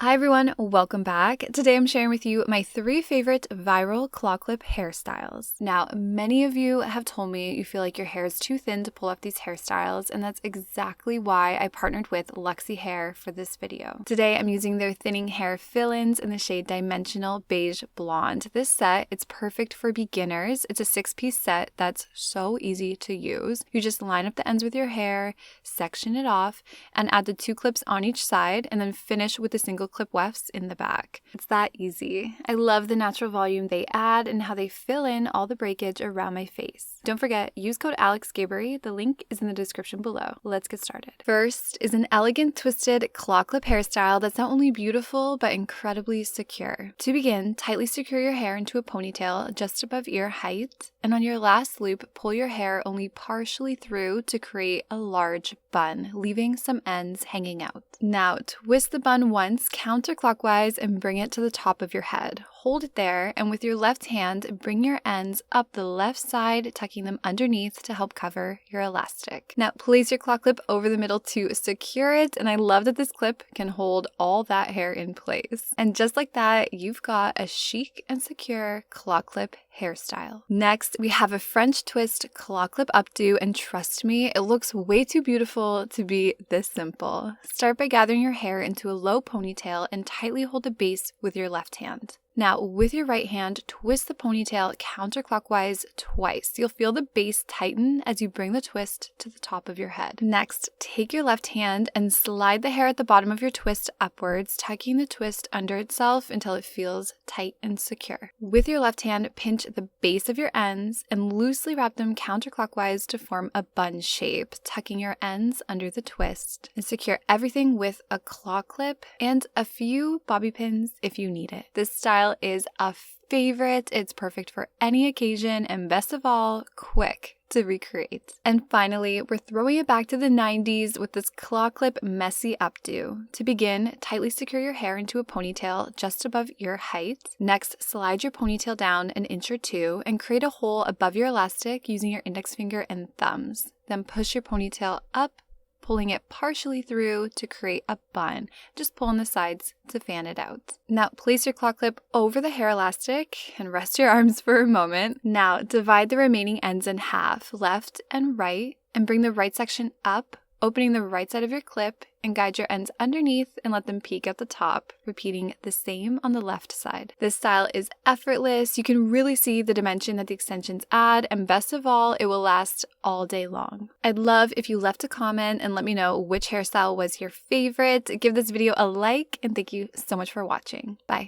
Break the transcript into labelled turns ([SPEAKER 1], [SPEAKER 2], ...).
[SPEAKER 1] Hi everyone, welcome back. Today I'm sharing with you my 3 favorite viral claw clip hairstyles. Now, many of you have told me you feel like your hair is too thin to pull off these hairstyles, and that's exactly why I partnered with Luxy Hair for this video. Today I'm using their thinning hair fill-ins in the shade Dimensional Beige Blonde. This set, it's perfect for beginners. It's a 6-piece set that's so easy to use. You just line up the ends with your hair, section it off, and add the 2 clips on each side, and then finish with a single clip wefts in the back. It's that easy. I love the natural volume they add and how they fill in all the breakage around my face. Don't forget, use code AlexGabery. The link is in the description below. Let's get started. First is an elegant twisted claw clip hairstyle that's not only beautiful but incredibly secure. To begin, tightly secure your hair into a ponytail just above ear height, and on your last loop, pull your hair only partially through to create a large bun, leaving some ends hanging out. Now, twist the bun once counterclockwise and bring it to the top of your head. Hold it there, and with your left hand, bring your ends up the left side, tucking them underneath to help cover your elastic. Now, place your claw clip over the middle to secure it, and I love that this clip can hold all that hair in place. And just like that, you've got a chic and secure claw clip hairstyle. Next, we have a French twist claw clip updo, and trust me, it looks way too beautiful to be this simple. Start by gathering your hair into a low ponytail and tightly hold the base with your left hand. Now, with your right hand, twist the ponytail counterclockwise twice. You'll feel the base tighten as you bring the twist to the top of your head. Next, take your left hand and slide the hair at the bottom of your twist upwards, tucking the twist under itself until it feels tight and secure. With your left hand, pinch the base of your ends and loosely wrap them counterclockwise to form a bun shape, tucking your ends under the twist, and secure everything with a claw clip and a few bobby pins if you need it. This style is a favorite. It's perfect for any occasion, and best of all, quick to recreate. And finally, we're throwing it back to the 90s with this claw clip messy updo. To begin, tightly secure your hair into a ponytail just above ear height. Next, slide your ponytail down an inch or two and create a hole above your elastic using your index finger and thumbs. Then push your ponytail up, pulling it partially through to create a bun. Just pull on the sides to fan it out. Now, place your claw clip over the hair elastic and rest your arms for a moment. Now, divide the remaining ends in half, left and right, and bring the right section up, opening the right side of your clip, and guide your ends underneath and let them peek at the top, repeating the same on the left side. This style is effortless. You can really see the dimension that the extensions add, and best of all, it will last all day long. I'd love if you left a comment and let me know which hairstyle was your favorite. Give this video a like, and thank you so much for watching. Bye.